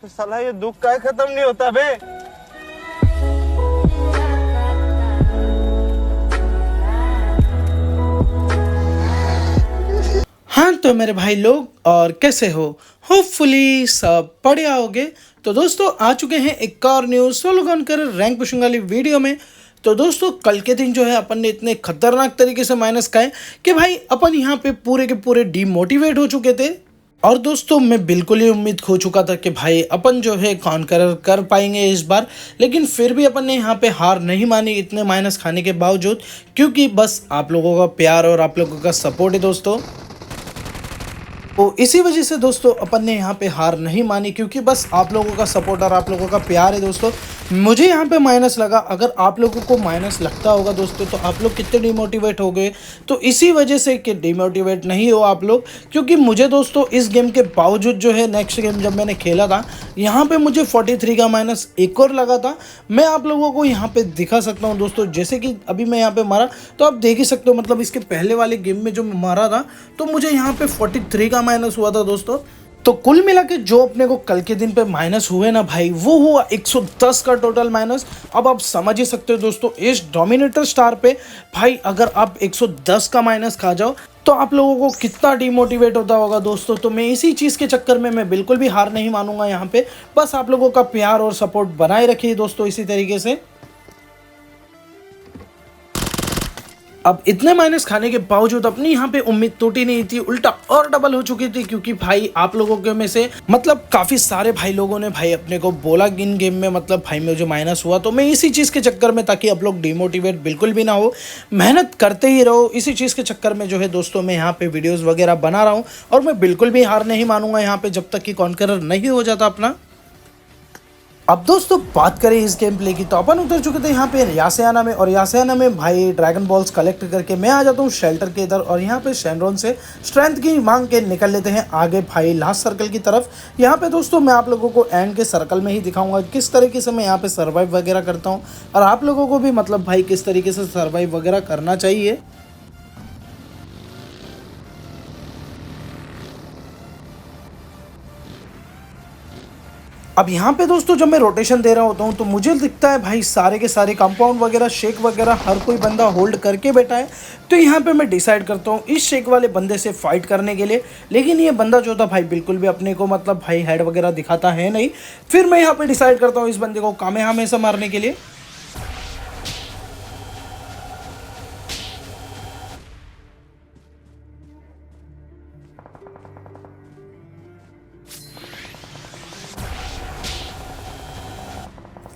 तो साला ये दुख का खत्म नहीं होता बे। हाँ तो मेरे भाई लोग, और कैसे हो? होपफुली सब बढ़िया होगे। तो दोस्तों आ चुके हैं एक और न्यूज़ सोलो गन कर रैंक पुशिंग वाली वीडियो में। तो दोस्तों कल के दिन जो है अपन ने इतने खतरनाक तरीके से माइनस खाए कि भाई अपन यहाँ पे पूरे के पूरे डीमोटिवेट हो चुके थे। और दोस्तों मैं बिल्कुल ही उम्मीद खो चुका था कि भाई अपन जो है कॉन्कर कर पाएंगे इस बार, लेकिन फिर भी अपन ने यहाँ पे हार नहीं मानी इतने माइनस खाने के बावजूद, क्योंकि बस आप लोगों का प्यार और आप लोगों का सपोर्ट है दोस्तों। तो इसी वजह से दोस्तों अपन ने यहाँ पे हार नहीं मानी, क्योंकि बस आप लोगों का सपोर्ट और आप लोगों का प्यार है दोस्तों। मुझे यहाँ पे माइनस लगा, अगर आप लोगों को माइनस लगता होगा दोस्तों तो आप लोग कितने डिमोटिवेट हो गए। तो इसी वजह से कि डिमोटिवेट नहीं हो आप लोग, क्योंकि मुझे दोस्तों इस गेम के बावजूद जो है नेक्स्ट गेम जब मैंने खेला था यहाँ पे मुझे 43 का माइनस एक और लगा था। मैं आप लोगों को यहाँ पे दिखा सकता हूँ दोस्तों, जैसे कि अभी मैं यहाँ पे मारा तो आप देख ही सकते हो, मतलब इसके पहले वाले गेम में जो मैं मारा था तो मुझे यहाँ पे 43 का माइनस हुआ था दोस्तों। तो कुल मिला के जो अपने को कल के दिन पे माइनस हुए ना भाई, वो हुआ 110 का टोटल माइनस। अब आप समझ ही सकते हो दोस्तों, इस डोमिनेटर स्टार पे भाई अगर आप 110 का माइनस खा जाओ तो आप लोगों को कितना डिमोटिवेट होता होगा दोस्तों। तो मैं इसी चीज़ के चक्कर में मैं बिल्कुल भी हार नहीं मानूंगा यहाँ पे। बस आप लोगों का प्यार और सपोर्ट बनाए रखिए दोस्तों इसी तरीके से। अब इतने माइनस खाने के बावजूद अपनी यहाँ पे उम्मीद टूटी नहीं थी, उल्टा और डबल हो चुकी थी, क्योंकि भाई आप लोगों के में से मतलब काफी सारे भाई लोगों ने भाई अपने को बोला इन गेम में, मतलब भाई मुझे माइनस हुआ। तो मैं इसी चीज के चक्कर में, ताकि आप लोग डिमोटिवेट बिल्कुल भी ना हो, मेहनत करते ही रहो, इसी चीज के चक्कर में जो है दोस्तों मैं यहाँ पे वीडियोज वगैरह बना रहा हूँ। और मैं बिल्कुल भी हार नहीं मानूंगा यहाँ पे जब तक कि कॉन्करर नहीं हो जाता अपना। अब दोस्तों बात करें इस गेम प्ले की, तो अपन उतर चुके थे यहाँ पे यासेआना में, और यासेआना में भाई ड्रैगन बॉल्स कलेक्ट करके मैं आ जाता हूँ शेल्टर के इधर, और यहाँ पे शेनरॉन से स्ट्रेंथ की मांग के निकल लेते हैं आगे भाई लास्ट सर्कल की तरफ। यहाँ पे दोस्तों मैं आप लोगों को एंड के सर्कल में ही दिखाऊंगा किस तरीके से मैं यहाँ पे सर्वाइव वगैरह करता हूँ, और आप लोगों को भी मतलब भाई किस तरीके से सर्वाइव वगैरह करना चाहिए। अब यहाँ पे दोस्तों जब मैं रोटेशन दे रहा होता हूँ तो मुझे दिखता है भाई सारे के सारे कंपाउंड वगैरह शेक वगैरह हर कोई बंदा होल्ड करके बैठा है। तो यहाँ पे मैं डिसाइड करता हूँ इस शेक वाले बंदे से फाइट करने के लिए, लेकिन ये बंदा जो था भाई बिल्कुल भी अपने को मतलब भाई हेड वगैरह दिखाता है नहीं। फिर मैं यहाँ पे डिसाइड करता हूँ इस बंदे को कामेहामेशा मारने के लिए।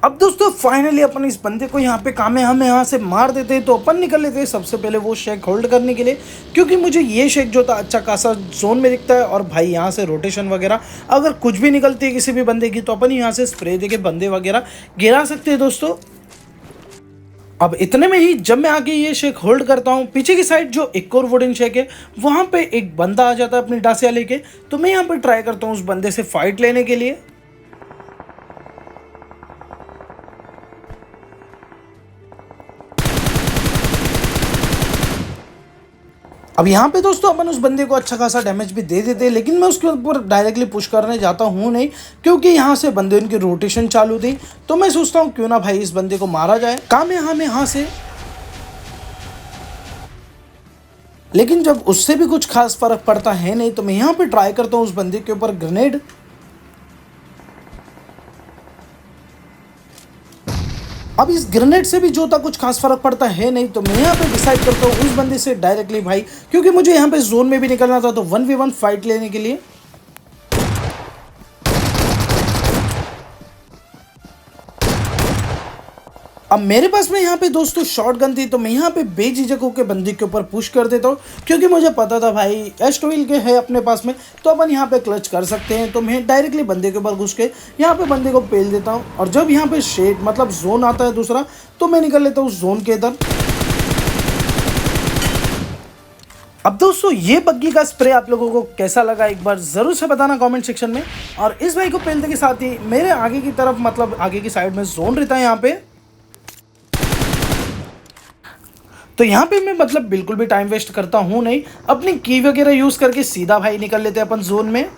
अब दोस्तों फाइनली अपन इस बंदे को यहाँ पे कामेहामेहा से मार देते हैं। तो अपन निकल लेते हैं सबसे पहले वो शेक होल्ड करने के लिए, क्योंकि मुझे ये शेक जो था अच्छा खासा जोन में दिखता है। और भाई यहाँ से रोटेशन वगैरह अगर कुछ भी निकलती है किसी भी बंदे की तो अपन यहाँ से स्प्रे देके बंदे वगैरह गिरा सकते हैं दोस्तों। अब इतने में ही जब मैं आगे ये शेक होल्ड करता हूँ, पीछे की साइड जो एक और वुडन शेक है वहाँ पे एक बंदा आ जाता है अपनी डासिया लेके। तो मैं यहाँ पे ट्राई करता हूँ उस बंदे से फाइट लेने के लिए। अब यहाँ पे दोस्तों अपन उस बंदे को अच्छा खासा डैमेज भी दे देते हैं, लेकिन मैं उसके ऊपर डायरेक्टली पुश करने जाता हूँ नहीं, क्योंकि यहाँ से बंदे उनकी रोटेशन चालू थी। तो मैं सोचता हूँ क्यों ना भाई इस बंदे को मारा जाए कामेहामेहा से। लेकिन जब उससे भी कुछ खास फर्क पड़ता है नहीं, तो मैं यहाँ पे ट्राई करता हूँ उस बंदे के ऊपर ग्रेनेड। अब इस ग्रेनेड से भी जो था कुछ खास फर्क पड़ता है नहीं, तो मैं यहाँ पे डिसाइड करता हूँ उस बंदे से डायरेक्टली भाई, क्योंकि मुझे यहाँ पे जोन में भी निकलना था तो 1v1 फाइट लेने के लिए। अब मेरे पास में यहाँ पे दोस्तों शॉट गन थी, तो मैं यहाँ पे बेझिझक होकर बंदे के ऊपर पुश कर देता हूँ, क्योंकि मुझे पता था भाई एस्टोइल के है अपने पास में तो अपन यहाँ पे क्लच कर सकते हैं। तो मैं डायरेक्टली बंदे के ऊपर घुस के यहाँ पे बंदे को पेल देता हूँ, और जब यहाँ पे शेड मतलब जोन आता है दूसरा तो मैं निकल लेता हूँ उस जोन के इधर। अब दोस्तों ये बग्गी का स्प्रे आप लोगों को कैसा लगा एक बार ज़रूर से बताना कमेंट सेक्शन में। और इस भाई को पेलने के साथ ही मेरे आगे की तरफ मतलब आगे की साइड में जोन रहता है यहाँ पे। तो यहाँ पे मैं मतलब बिल्कुल भी टाइम वेस्ट करता हूँ नहीं, अपनी की वगैरह यूज़ करके सीधा भाई निकल लेते हैं अपन जोन में।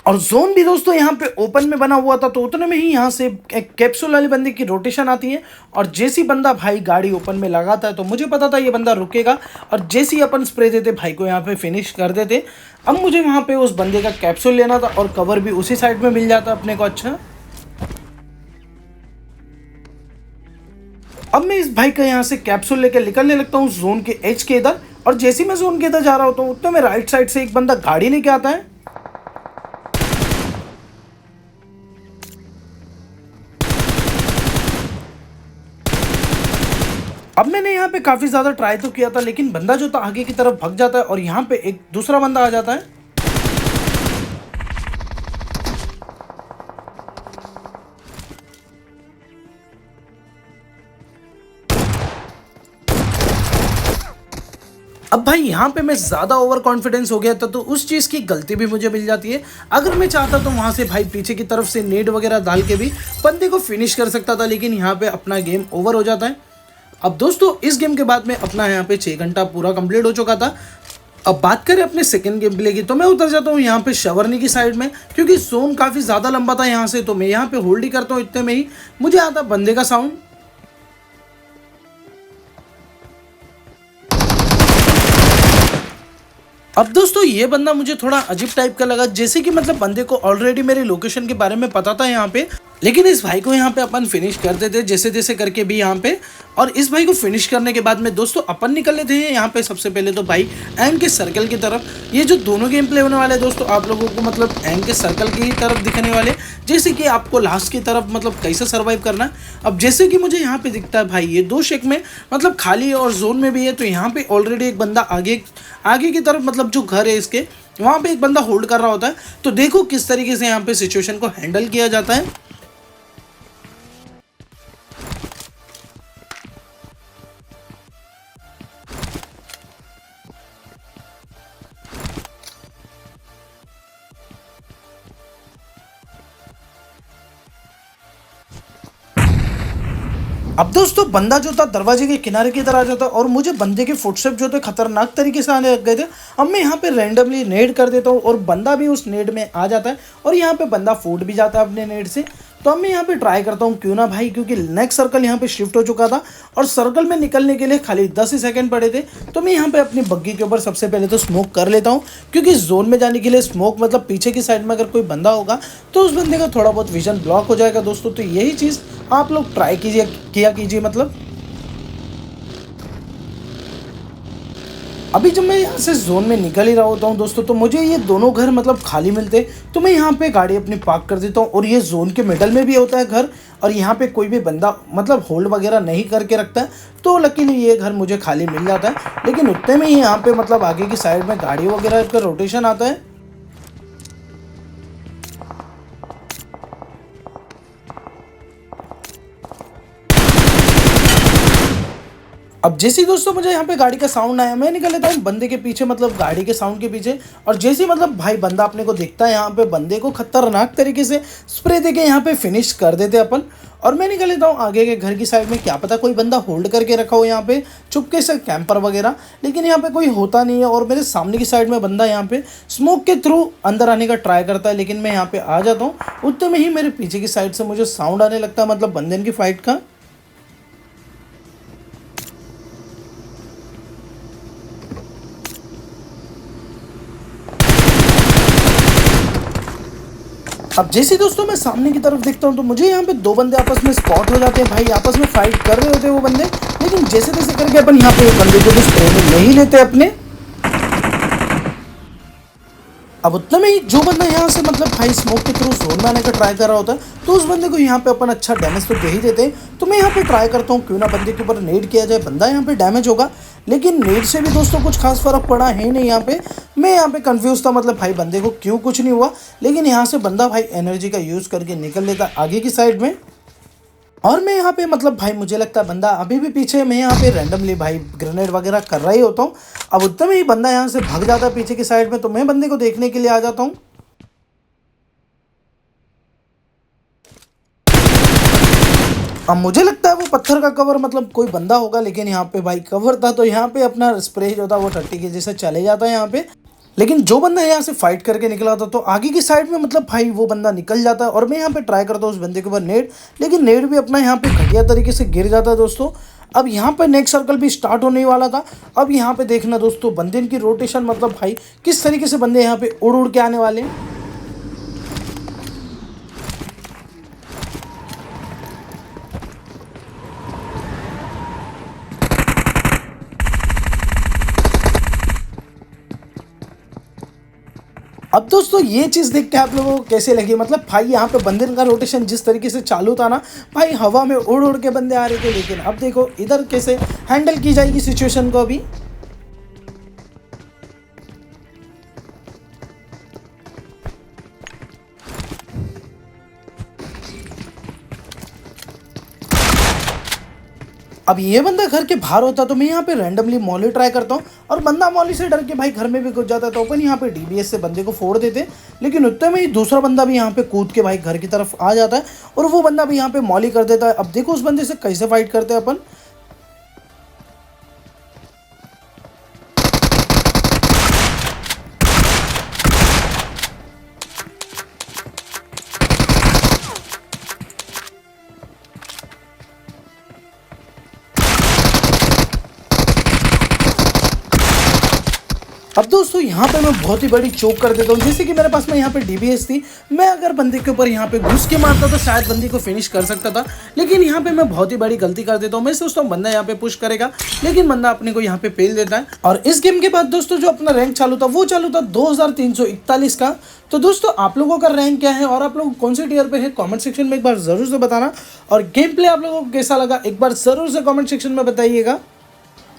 और जोन भी दोस्तों यहाँ पे ओपन में बना हुआ था, तो उतने में ही यहाँ से एक कैप्सूल वाले बंदे की रोटेशन आती है और जैसी बंदा भाई गाड़ी ओपन में लगाता है तो मुझे पता था ये बंदा रुकेगा और जैसे ही अपन स्प्रे देते भाई को यहाँ पे फिनिश कर देते। अब मुझे वहाँ पे उस बंदे का कैप्सूल लेना था और कवर भी उसी साइड में मिल जाता अपने को। अच्छा, अब मैं इस भाई का यहाँ से कैप्सूल लेकर निकलने लगता हूँ जोन के एज के इधर, और जैसे मैं जोन के इधर जा रहा होता हूँ उतने में राइट साइड से एक बंदा गाड़ी लेके आता है। अब मैंने यहाँ पे काफी ज्यादा ट्राई तो किया था, लेकिन बंदा जो था आगे की तरफ भाग जाता है और यहाँ पे एक दूसरा बंदा आ जाता है। अब भाई यहाँ पे मैं ज़्यादा ओवर कॉन्फिडेंस हो गया था, तो उस चीज़ की गलती भी मुझे मिल जाती है। अगर मैं चाहता तो वहाँ से भाई पीछे की तरफ से नेट वगैरह डाल के भी बंदे को फिनिश कर सकता था, लेकिन यहाँ पे अपना गेम ओवर हो जाता है। अब दोस्तों इस गेम के बाद में अपना यहाँ पे 6 घंटा पूरा कंप्लीट हो चुका था। अब बात करें अपने सेकंड गेम प्ले की, तो मैं उतर जाता हूँ यहाँ पे शवरनी की साइड में, क्योंकि जोन काफ़ी ज़्यादा लंबा था यहाँ से, तो मैं यहाँ पे होल्ड ही करता हूँ। इतने में ही मुझे आता बंदे का साउंड। अब दोस्तों ये बंदा मुझे थोड़ा अजीब टाइप का लगा, जैसे कि मतलब बंदे को ऑलरेडी मेरे लोकेशन के बारे में पता था यहाँ पे, लेकिन इस भाई को यहाँ पे अपन फिनिश कर देते जैसे तैसे करके भी यहाँ पे। और इस भाई को फिनिश करने के बाद में दोस्तों अपन निकल लेते हैं यहाँ पे सबसे पहले तो भाई एंड के सर्कल की तरफ। ये जो दोनों गेम प्ले होने वाले हैं दोस्तों आप लोगों को मतलब एंड के सर्कल की तरफ दिखने वाले, जैसे कि आपको लास्ट की तरफ मतलब कैसे सर्वाइव करना है। अब जैसे कि मुझे यहाँ पे दिखता है भाई ये 2 शेक में मतलब खाली और जोन में भी है, तो यहाँ पे ऑलरेडी एक बंदा आगे की तरफ मतलब जो घर है इसके वहाँ पे एक बंदा होल्ड कर रहा होता है। तो देखो किस तरीके से यहाँ पे सिचुएशन को हैंडल किया जाता है। अब दोस्तों बंदा जो था दरवाजे के किनारे की तरह आ जाता और मुझे बंदे के फुटस्टेप जो थे खतरनाक तरीके से आने लग गए थे। अब मैं यहाँ पे रैंडमली नेड कर देता हूँ और बंदा भी उस नेड में आ जाता है और यहाँ पे बंदा फूट भी जाता है अपने नेड से। तो अब मैं यहाँ पे ट्राई करता हूँ क्यों ना भाई, क्योंकि नेक्स्ट सर्कल यहाँ पे शिफ्ट हो चुका था और सर्कल में निकलने के लिए खाली 10 ही सेकंड पड़े थे। तो मैं यहाँ पे अपनी बग्गी के ऊपर सबसे पहले तो स्मोक कर लेता हूँ, क्योंकि जोन में जाने के लिए स्मोक मतलब पीछे की साइड में अगर कोई बंदा होगा तो उस बंदे का थोड़ा बहुत विजन ब्लॉक हो जाएगा दोस्तों। तो यही चीज़ आप लोग ट्राई किया कीजिए। मतलब अभी जब मैं यहाँ से जोन में निकल ही रहा होता हूँ दोस्तों, तो मुझे ये दोनों घर मतलब खाली मिलते, तो मैं यहाँ पे गाड़ी अपनी पार्क कर देता हूँ और ये जोन के मिडल में भी होता है घर और यहाँ पे कोई भी बंदा मतलब होल्ड वगैरह नहीं करके रखता है, तो लकीली ये घर मुझे खाली मिल जाता है। लेकिन उतने में ही यहाँ पे मतलब आगे की साइड में गाड़ी वगैरह का रोटेशन आता है। अब जैसे ही दोस्तों मुझे यहाँ पे गाड़ी का साउंड आया, मैं निकल लेता हूँ बंदे के पीछे मतलब गाड़ी के साउंड के पीछे, और जैसे ही मतलब भाई बंदा अपने को देखता है यहाँ पे बंदे को खतरनाक तरीके से स्प्रे देके यहाँ पे फिनिश कर देते अपन। और मैं निकल लेता हूँ आगे के घर की साइड में, क्या पता कोई बंदा होल्ड करके रखा हो यहाँ पे चुपके से कैंपर वगैरह, लेकिन यहाँ पे कोई होता नहीं है। और मेरे सामने की साइड में बंदा यहाँ पे स्मोक के थ्रू अंदर आने का ट्राई करता है, लेकिन मैं यहाँ पे आ जाता हूँ। उतने में ही मेरे पीछे की साइड से मुझे साउंड आने लगता है मतलब बंदे की फाइट का। अब जैसे दोस्तों मैं सामने की तरफ देखता हूँ तो मुझे यहाँ पे 2 बंदे आपस में स्पॉट हो जाते हैं भाई, आपस में फाइट कर रहे होते हैं वो बंदे, लेकिन जैसे तैसे करके अपन यहाँ पे एक बंदे को भी स्प्रे में नहीं लेते अपने। अब उतना में ही जो बंदा यहाँ से मतलब भाई स्मोक के थ्रू जोन में आने का ट्राई कर रहा होता है, तो उस बंदे को यहाँ पे अपन अच्छा डैमेज तो दे ही देते हैं। तो मैं यहाँ पे ट्राई करता हूँ क्यों ना बंदे के ऊपर नेड किया जाए, बंदा यहाँ पे डैमेज होगा, लेकिन नेड से भी दोस्तों कुछ खास फर्क पड़ा है नहीं यहाँ पे। मैं यहाँ पे कंफ्यूज था मतलब भाई बंदे को क्यों कुछ नहीं हुआ, लेकिन यहाँ से बंदा भाई एनर्जी का यूज़ करके निकल लेता आगे की साइड में। और मैं यहाँ पे मतलब भाई मुझे लगता है बंदा अभी भी पीछे, मैं यहाँ पे रैंडमली भाई ग्रेनेड वगैरह कर रहा ही होता हूँ। अब उतने में ही बंदा यहाँ से भाग जाता है पीछे की साइड में, तो मैं बंदे को देखने के लिए आ जाता हूँ। अब मुझे लगता है वो पत्थर का कवर मतलब कोई बंदा होगा, लेकिन यहाँ पे भाई कवर था, तो यहाँ पे अपना स्प्रे जो था वो 30 के जैसे चले जाता है यहाँ पे। लेकिन जो बंदा यहाँ से फाइट करके निकला था तो आगे की साइड में मतलब भाई वो बंदा निकल जाता है और मैं यहाँ पे ट्राई करता हूँ उस बंदे के ऊपर नेट, लेकिन नेट भी अपना यहाँ पे घटिया तरीके से गिर जाता है दोस्तों। अब यहाँ पे नेक्स्ट सर्कल भी स्टार्ट होने वाला था। अब यहाँ पे देखना दोस्तों बंदे की रोटेशन, मतलब भाई किस तरीके से बंदे यहाँ पे उड़ उड़ के आने वाले हैं। अब दोस्तों ये चीज़ देख के आप लोगों को कैसे लगी, मतलब भाई यहाँ पे बंदे का रोटेशन जिस तरीके से चालू था ना भाई, हवा में उड़ उड़ के बंदे आ रहे थे। लेकिन अब देखो इधर कैसे हैंडल की जाएगी सिचुएशन को अभी। अब ये बंदा घर के बाहर होता तो मैं यहाँ पे रैंडमली मॉली ट्राई करता हूँ और बंदा मॉली से डर के भाई घर में भी घुस जाता, तो अपन यहाँ पे डीबीएस से बंदे को फोड़ देते। लेकिन उतने में ही दूसरा बंदा भी यहाँ पे कूद के भाई घर की तरफ आ जाता है और वो बंदा भी यहाँ पे मॉली कर देता है। अब देखो उस बंदे से कैसे फाइट करते हैं अपन। अब दोस्तों यहाँ पे मैं बहुत ही बड़ी चोक कर देता हूँ, जैसे कि मेरे पास में यहाँ पे डीबीएस थी। मैं अगर बंदे के ऊपर यहाँ पे घुस के मारता तो शायद बंदे को फिनिश कर सकता था, लेकिन यहाँ पे मैं बहुत ही बड़ी गलती कर देता हूँ। मैं सोचता हूँ बंदा यहाँ पे पुश करेगा, लेकिन बंदा अपने को यहाँ पे पेल देता है। और इस गेम के बाद दोस्तों जो अपना रैंक चालू था वो चालू था 2341 का। तो दोस्तों आप लोगों का रैंक क्या है और आप लोग कौन से टीयर पे है कमेंट सेक्शन में एक बार जरूर से बताना। और गेम प्ले आप लोगों को कैसा लगा एक बार जरूर से कमेंट सेक्शन में बताइएगा।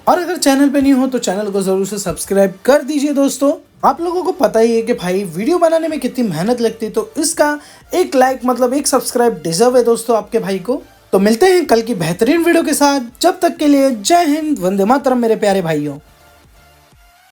और अगर चैनल पे नहीं हो तो चैनल को जरूर से सब्सक्राइब कर दीजिए। दोस्तों आप लोगों को पता ही है कि भाई वीडियो बनाने में कितनी मेहनत लगती है, तो इसका एक लाइक मतलब एक सब्सक्राइब डिजर्व है दोस्तों आपके भाई को। तो मिलते हैं कल की बेहतरीन वीडियो के साथ, जब तक के लिए जय हिंद, वंदे मातरम मेरे प्यारे भाइयों।